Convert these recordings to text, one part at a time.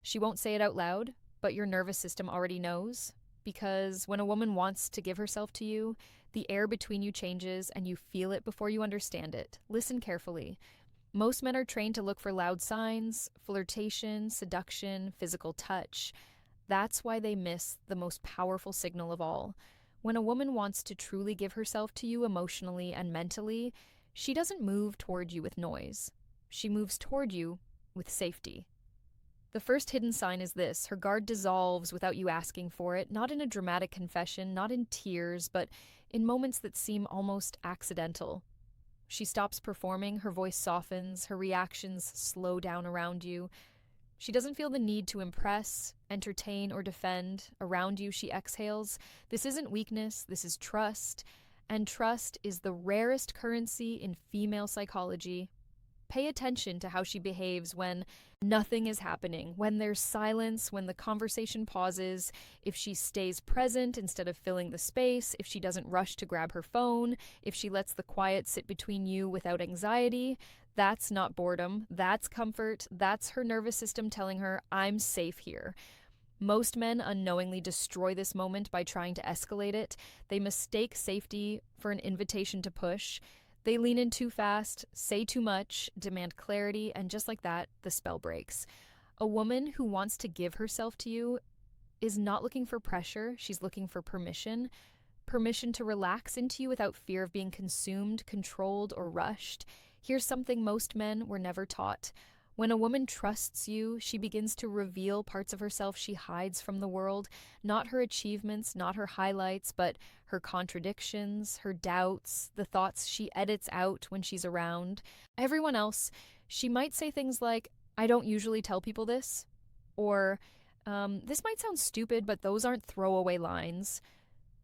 She won't say it out loud, but your nervous system already knows. Because when a woman wants to give herself to you, the air between you changes and you feel it before you understand it. Listen carefully. Most men are trained to look for loud signs, flirtation, seduction, physical touch. That's why they miss the most powerful signal of all. When a woman wants to truly give herself to you emotionally and mentally, she doesn't move toward you with noise. She moves toward you with safety. The first hidden sign is this: her guard dissolves without you asking for it, not in a dramatic confession, not in tears, but in moments that seem almost accidental. She stops performing, her voice softens, her reactions slow down around you. She doesn't feel the need to impress, entertain, or defend. Around you, she exhales. This isn't weakness, this is trust. And trust is the rarest currency in female psychology. Pay attention to how she behaves when nothing is happening, when there's silence, when the conversation pauses, if she stays present instead of filling the space, if she doesn't rush to grab her phone, if she lets the quiet sit between you without anxiety. That's not boredom, that's comfort, that's her nervous system telling her, I'm safe here. Most men unknowingly destroy this moment by trying to escalate it. They mistake safety for an invitation to push. They lean in too fast, say too much, demand clarity, and just like that, the spell breaks. A woman who wants to give herself to you is not looking for pressure, she's looking for permission. Permission to relax into you without fear of being consumed, controlled, or rushed. Here's something most men were never taught. When a woman trusts you, she begins to reveal parts of herself she hides from the world, not her achievements, not her highlights, but her contradictions, her doubts, the thoughts she edits out when she's around. Everyone else, she might say things like, I don't usually tell people this, or this might sound stupid, but those aren't throwaway lines.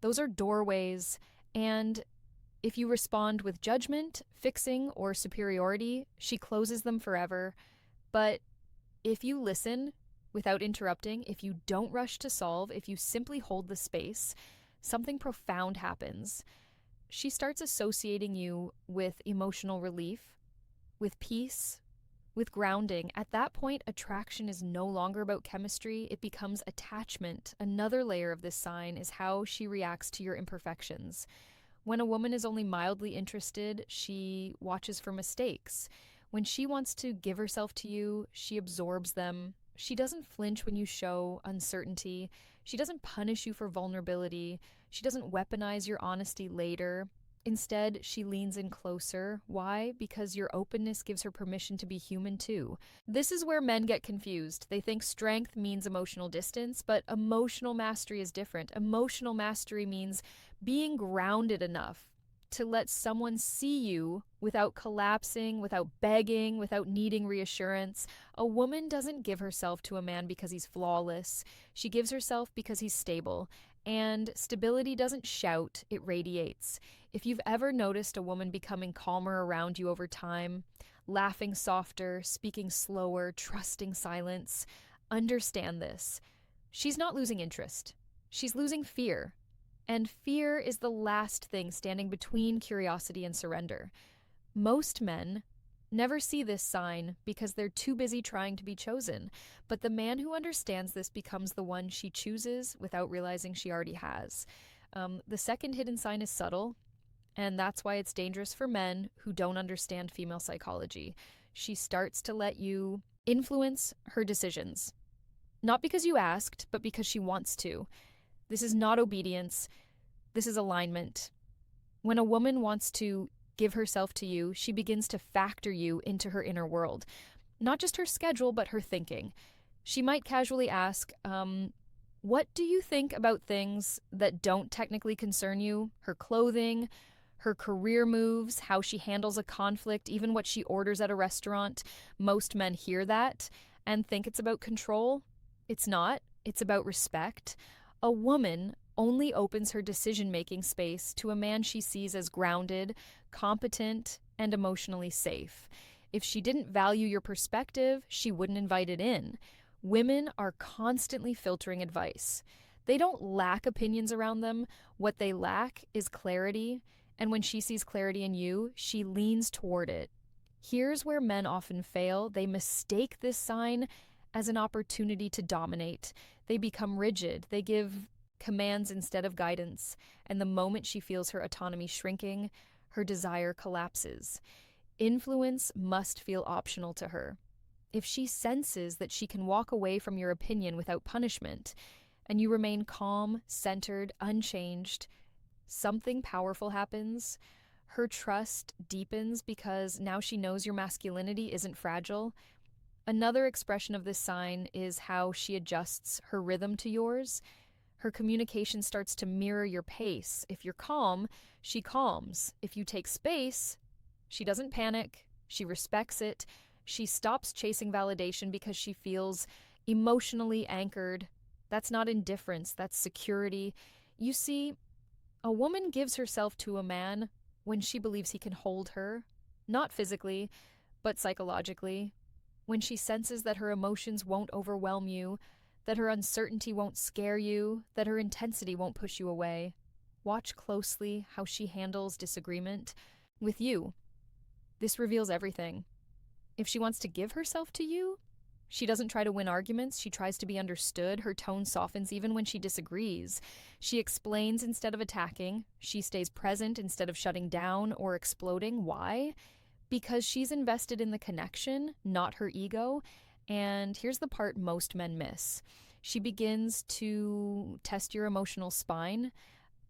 Those are doorways, and if you respond with judgment, fixing, or superiority, she closes them forever. But if you listen without interrupting, if you don't rush to solve, if you simply hold the space, something profound happens. She starts associating you with emotional relief, with peace, with grounding. At that point, attraction is no longer about chemistry, it becomes attachment. Another layer of this sign is how she reacts to your imperfections. When a woman is only mildly interested, she watches for mistakes. When she wants to give herself to you, she absorbs them. She doesn't flinch when you show uncertainty. She doesn't punish you for vulnerability. She doesn't weaponize your honesty later. Instead, she leans in closer. Why? Because your openness gives her permission to be human too. This is where men get confused. They think strength means emotional distance, but emotional mastery is different. Emotional mastery means being grounded enough to let someone see you without collapsing, without begging, without needing reassurance. A woman doesn't give herself to a man because he's flawless. She gives herself because he's stable. And stability doesn't shout, it radiates. If you've ever noticed a woman becoming calmer around you over time, laughing softer, speaking slower, trusting silence, understand this. She's not losing interest. She's losing fear. And fear is the last thing standing between curiosity and surrender. Most men never see this sign because they're too busy trying to be chosen. But the man who understands this becomes the one she chooses without realizing she already has. The second hidden sign is subtle, and that's why it's dangerous for men who don't understand female psychology. She starts to let you influence her decisions. Not because you asked, but because she wants to. This is not obedience. This is alignment. When a woman wants to give herself to you, she begins to factor you into her inner world. Not just her schedule, but her thinking. She might casually ask, what do you think about things that don't technically concern you? Her clothing, her career moves, how she handles a conflict, even what she orders at a restaurant. Most men hear that and think it's about control. It's not. It's about respect. A woman only opens her decision-making space to a man she sees as grounded, competent, and emotionally safe. If she didn't value your perspective, she wouldn't invite it in. Women are constantly filtering advice. They don't lack opinions around them. What they lack is clarity, and when she sees clarity in you, she leans toward it. Here's where men often fail. They mistake this sign as an opportunity to dominate. They become rigid. They give commands instead of guidance. And the moment she feels her autonomy shrinking, her desire collapses. Influence must feel optional to her. If she senses that she can walk away from your opinion without punishment, and you remain calm, centered, unchanged, something powerful happens. Her trust deepens because now she knows your masculinity isn't fragile. Another expression of this sign is how she adjusts her rhythm to yours. Her communication starts to mirror your pace. If you're calm, she calms. If you take space, she doesn't panic. She respects it. She stops chasing validation because she feels emotionally anchored. That's not indifference, that's security. You see, a woman gives herself to a man when she believes he can hold her, not physically, but psychologically. When she senses that her emotions won't overwhelm you, that her uncertainty won't scare you, that her intensity won't push you away. Watch closely how she handles disagreement with you. This reveals everything. If she wants to give herself to you, she doesn't try to win arguments. She tries to be understood. Her tone softens even when she disagrees. She explains instead of attacking. She stays present instead of shutting down or exploding. Why? Because she's invested in the connection, not her ego. And here's the part most men miss. She begins to test your emotional spine,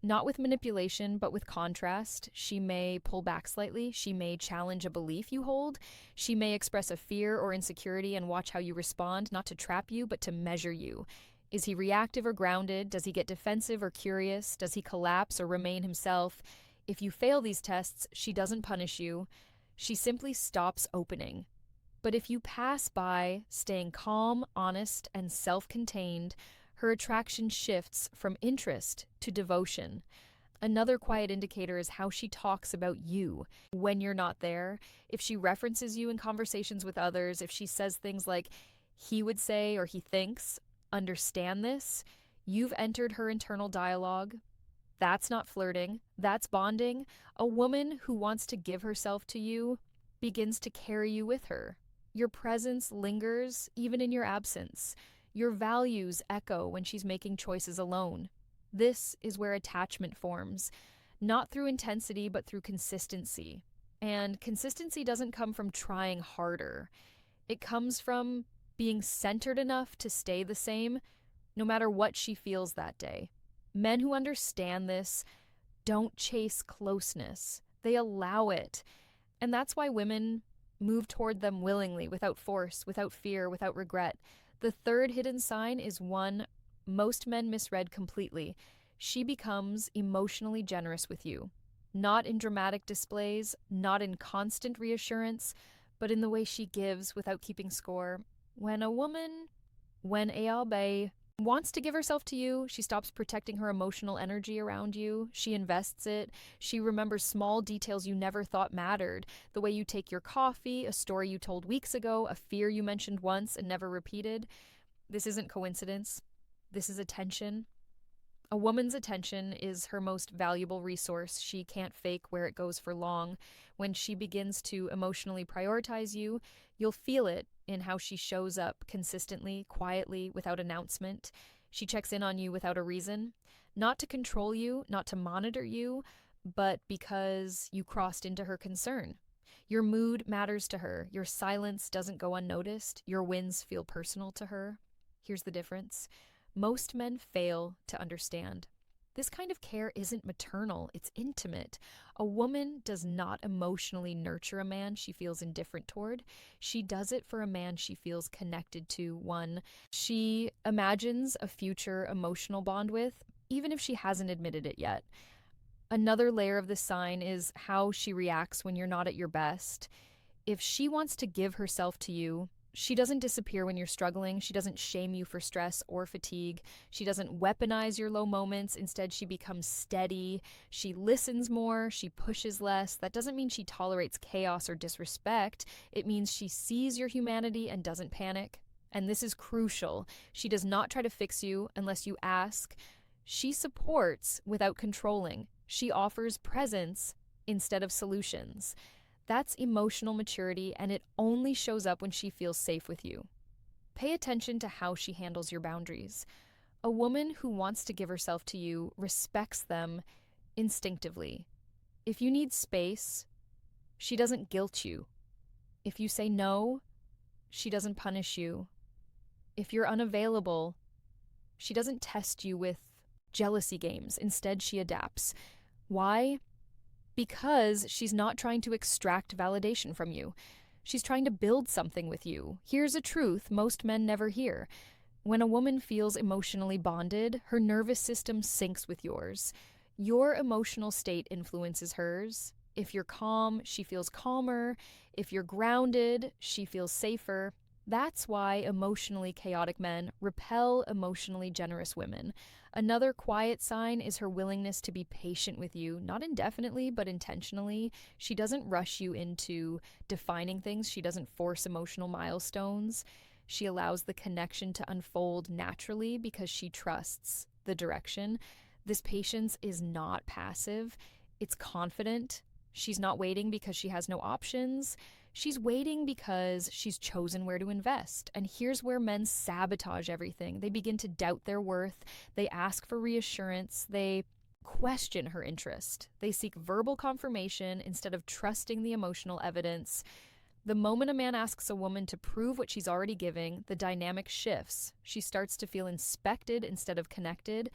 not with manipulation, but with contrast. She may pull back slightly. She may challenge a belief you hold. She may express a fear or insecurity and watch how you respond, not to trap you, but to measure you. Is he reactive or grounded? Does he get defensive or curious? Does he collapse or remain himself? If you fail these tests, she doesn't punish you. She simply stops opening. But if you pass by, staying calm, honest, and self-contained, her attraction shifts from interest to devotion. Another quiet indicator is how she talks about you when you're not there. If she references you in conversations with others, if she says things like, he would say or he thinks, understand this, you've entered her internal dialogue. That's not flirting, that's bonding. A woman who wants to give herself to you begins to carry you with her. Your presence lingers even in your absence. Your values echo when she's making choices alone. This is where attachment forms, not through intensity, but through consistency. And consistency doesn't come from trying harder. It comes from being centered enough to stay the same, no matter what she feels that day. Men who understand this don't chase closeness. They allow it. And that's why women move toward them willingly, without force, without fear, without regret. The third hidden sign is one most men misread completely. She becomes emotionally generous with you. Not in dramatic displays, not in constant reassurance, but in the way she gives without keeping score. When a bae wants to give herself to you, she stops protecting her emotional energy around you. She invests it. She remembers small details you never thought mattered. The way you take your coffee, a story you told weeks ago, a fear you mentioned once and never repeated. This isn't coincidence. This is attention. A woman's attention is her most valuable resource. She can't fake where it goes for long. When she begins to emotionally prioritize you, you'll feel it in how she shows up consistently, quietly, without announcement. She checks in on you without a reason, not to control you, not to monitor you, but because you crossed into her concern. Your mood matters to her. Your silence doesn't go unnoticed. Your wins feel personal to her. Here's the difference. Most men fail to understand. This kind of care isn't maternal, it's intimate. A woman does not emotionally nurture a man she feels indifferent toward. She does it for a man she feels connected to, one she imagines a future emotional bond with, even if she hasn't admitted it yet. Another layer of this sign is how she reacts when you're not at your best. If she wants to give herself to you, she doesn't disappear when you're struggling. She doesn't shame you for stress or fatigue. She doesn't weaponize your low moments. Instead, she becomes steady. She listens more. She pushes less. That doesn't mean she tolerates chaos or disrespect. It means she sees your humanity and doesn't panic. And this is crucial. She does not try to fix you unless you ask. She supports without controlling. She offers presence instead of solutions. That's emotional maturity, and it only shows up when she feels safe with you. Pay attention to how she handles your boundaries. A woman who wants to give herself to you respects them instinctively. If you need space, she doesn't guilt you. If you say no, she doesn't punish you. If you're unavailable, she doesn't test you with jealousy games. Instead, she adapts. Why? Because she's not trying to extract validation from you. She's trying to build something with you. Here's a truth most men never hear. When a woman feels emotionally bonded, her nervous system syncs with yours. Your emotional state influences hers. If you're calm, she feels calmer. If you're grounded, she feels safer. That's why emotionally chaotic men repel emotionally generous women. Another quiet sign is her willingness to be patient with you, not indefinitely, but intentionally. She doesn't rush you into defining things. She doesn't force emotional milestones. She allows the connection to unfold naturally because she trusts the direction. This patience is not passive, it's confident. She's not waiting because she has no options. She's waiting because she's chosen where to invest. And here's where men sabotage everything. They begin to doubt their worth. They ask for reassurance. They question her interest. They seek verbal confirmation instead of trusting the emotional evidence. The moment a man asks a woman to prove what she's already giving, the dynamic shifts. She starts to feel inspected instead of connected.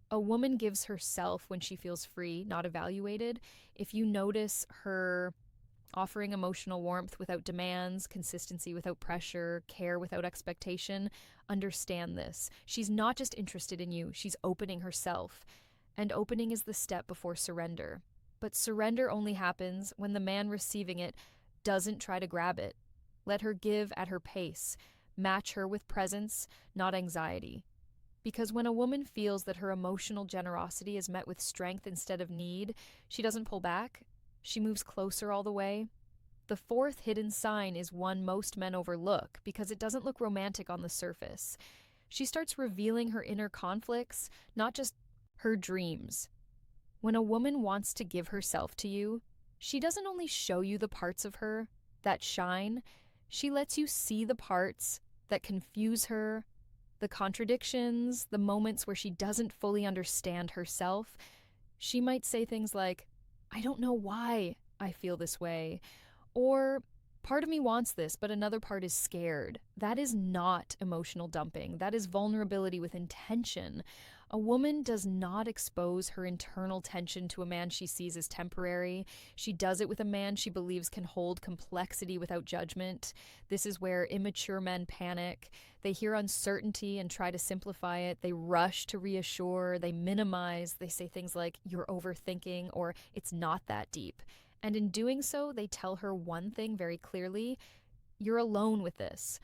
A woman gives herself when she feels free, not evaluated. If you notice her offering emotional warmth without demands, consistency without pressure, care without expectation, understand this. She's not just interested in you, she's opening herself. And opening is the step before surrender. But surrender only happens when the man receiving it doesn't try to grab it. Let her give at her pace. Match her with presence, not anxiety. Because when a woman feels that her emotional generosity is met with strength instead of need, she doesn't pull back. She moves closer all the way. The fourth hidden sign is one most men overlook because it doesn't look romantic on the surface. She starts revealing her inner conflicts, not just her dreams. When a woman wants to give herself to you, she doesn't only show you the parts of her that shine, she lets you see the parts that confuse her, the contradictions, the moments where she doesn't fully understand herself. She might say things like, "I don't know why I feel this way," or "Part of me wants this, but another part is scared." That is not emotional dumping. That is vulnerability with intention. A woman does not expose her internal tension to a man she sees as temporary. She does it with a man she believes can hold complexity without judgment. This is where immature men panic. They hear uncertainty and try to simplify it. They rush to reassure. They minimize. They say things like, "You're overthinking," or "It's not that deep." And in doing so, they tell her one thing very clearly: you're alone with this.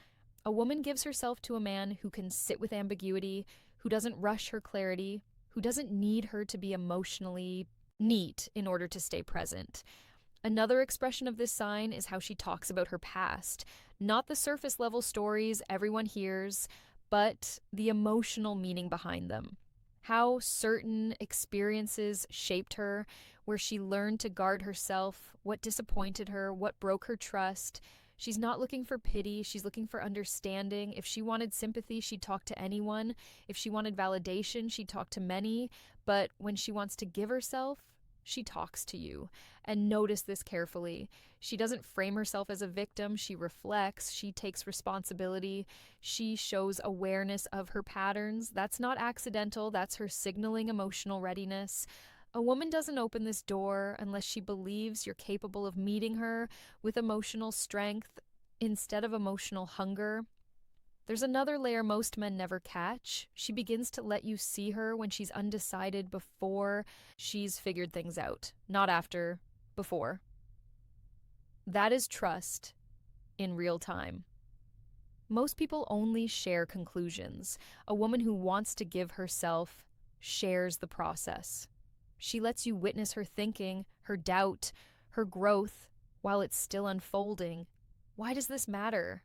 A woman gives herself to a man who can sit with ambiguity, who doesn't rush her clarity, who doesn't need her to be emotionally neat in order to stay present. Another expression of this sign is how she talks about her past. Not the surface level stories everyone hears, but the emotional meaning behind them. How certain experiences shaped her, where she learned to guard herself, what disappointed her, what broke her trust. She's not looking for pity, she's looking for understanding. If she wanted sympathy, she'd talk to anyone. If she wanted validation, she'd talk to many. But when she wants to give herself, she talks to you. And notice this carefully. She doesn't frame herself as a victim, she reflects, she takes responsibility, she shows awareness of her patterns. That's not accidental, that's her signaling emotional readiness. A woman doesn't open this door unless she believes you're capable of meeting her with emotional strength instead of emotional hunger. There's another layer most men never catch. She begins to let you see her when she's undecided before she's figured things out. Not after, before. That is trust in real time. Most people only share conclusions. A woman who wants to give herself shares the process. She lets you witness her thinking, her doubt, her growth while it's still unfolding. Why does this matter?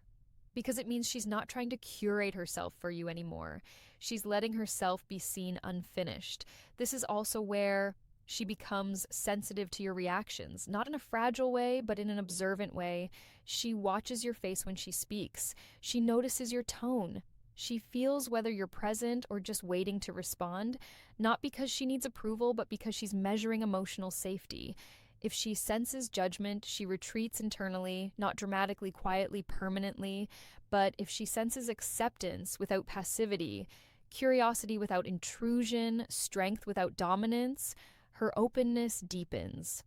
Because it means she's not trying to curate herself for you anymore. She's letting herself be seen unfinished. This is also where She becomes sensitive to your reactions, not in a fragile way, but in an observant way. She watches your face when she speaks. She notices your tone. She feels whether you're present or just waiting to respond, not because she needs approval, but because she's measuring emotional safety. If she senses judgment, she retreats internally, not dramatically, quietly, permanently. But if she senses acceptance without passivity, curiosity without intrusion, strength without dominance, her openness deepens.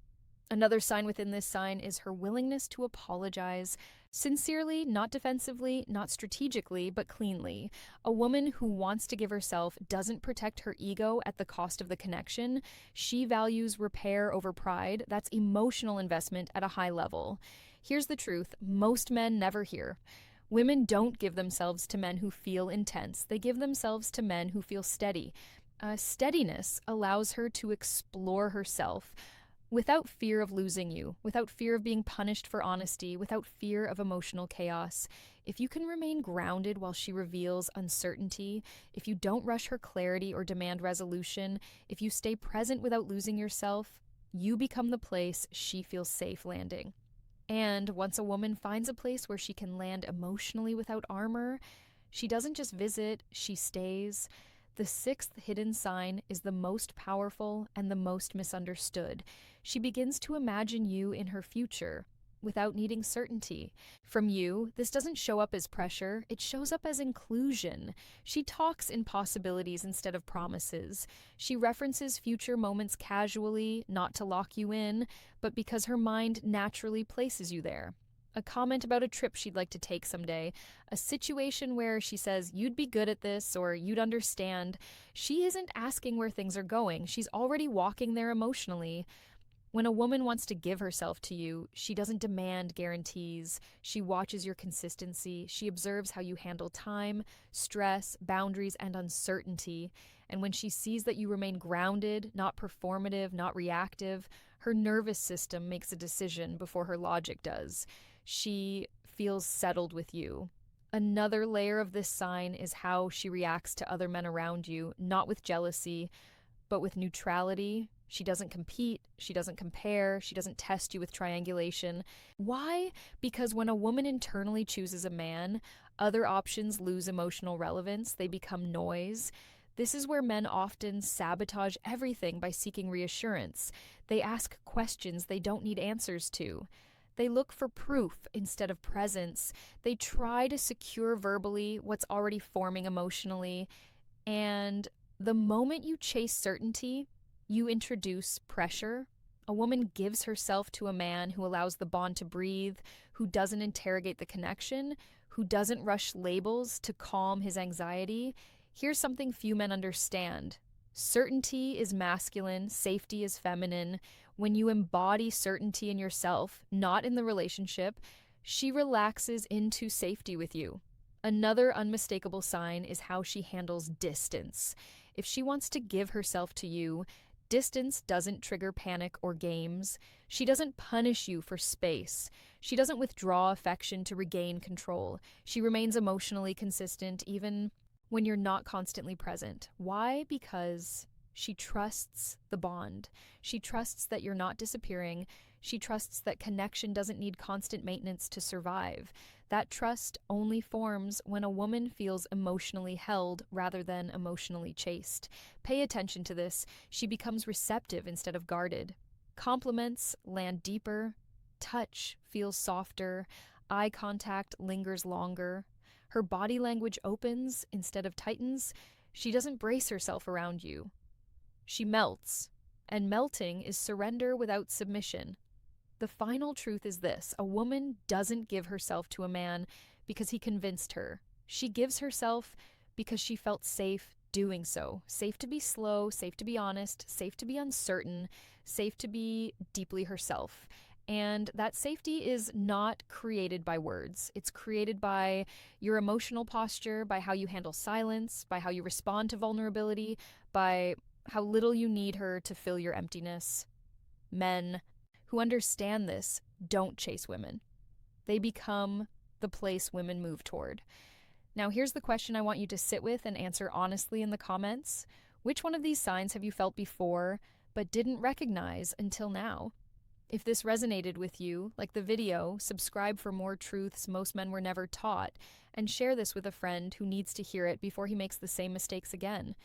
Another sign within this sign is her willingness to apologize sincerely, not defensively, not strategically, but cleanly. A woman who wants to give herself doesn't protect her ego at the cost of the connection. She values repair over pride. That's emotional investment at a high level. Here's the truth most men never hear. Women don't give themselves to men who feel intense, they give themselves to men who feel steady. Steadiness allows her to explore herself without fear of losing you, without fear of being punished for honesty, without fear of emotional chaos. If you can remain grounded while she reveals uncertainty, if you don't rush her clarity or demand resolution, if you stay present without losing yourself, you become the place she feels safe landing. And once a woman finds a place where she can land emotionally without armor, she doesn't just visit, she stays. The sixth hidden sign is the most powerful and the most misunderstood. She begins to imagine you in her future without needing certainty. From you, this doesn't show up as pressure, it shows up as inclusion. She talks in possibilities instead of promises. She references future moments casually, not to lock you in, but because her mind naturally places you there. A comment about a trip she'd like to take someday, a situation where she says, you'd be good at this or you'd understand. She isn't asking where things are going, she's already walking there emotionally. When a woman wants to give herself to you, she doesn't demand guarantees. She watches your consistency. She observes how you handle time, stress, boundaries, and uncertainty. And when she sees that you remain grounded, not performative, not reactive, her nervous system makes a decision before her logic does. She feels settled with you. Another layer of this sign is how she reacts to other men around you, not with jealousy, but with neutrality. She doesn't compete, she doesn't compare, she doesn't test you with triangulation. Why? Because when a woman internally chooses a man, other options lose emotional relevance, they become noise. This is where men often sabotage everything by seeking reassurance. They ask questions they don't need answers to. They look for proof instead of presence. They try to secure verbally what's already forming emotionally. And the moment you chase certainty, you introduce pressure. A woman gives herself to a man who allows the bond to breathe, who doesn't interrogate the connection, who doesn't rush labels to calm his anxiety. Here's something few men understand. Certainty is masculine, safety is feminine. When you embody certainty in yourself, not in the relationship, she relaxes into safety with you. Another unmistakable sign is how she handles distance. If she wants to give herself to you, distance doesn't trigger panic or games. She doesn't punish you for space. She doesn't withdraw affection to regain control. She remains emotionally consistent even when you're not constantly present. Why? Because she trusts the bond. She trusts that you're not disappearing. She trusts that connection doesn't need constant maintenance to survive. That trust only forms when a woman feels emotionally held rather than emotionally chased. Pay attention to this. She becomes receptive instead of guarded. Compliments land deeper. Touch feels softer. Eye contact lingers longer. Her body language opens instead of tightens. She doesn't brace herself around you. She melts, and melting is surrender without submission. The final truth is this: a woman doesn't give herself to a man because he convinced her. She gives herself because she felt safe doing so. Safe to be slow, safe to be honest, safe to be uncertain, safe to be deeply herself. And that safety is not created by words. It's created by your emotional posture, by how you handle silence, by how you respond to vulnerability, by how little you need her to fill your emptiness. Men who understand this don't chase women. They become the place women move toward. Now, here's the question I want you to sit with and answer honestly in the comments. Which one of these signs have you felt before but didn't recognize until now. If this resonated with you, like the video, subscribe for more truths most men were never taught, and share this with a friend who needs to hear it before he makes the same mistakes again.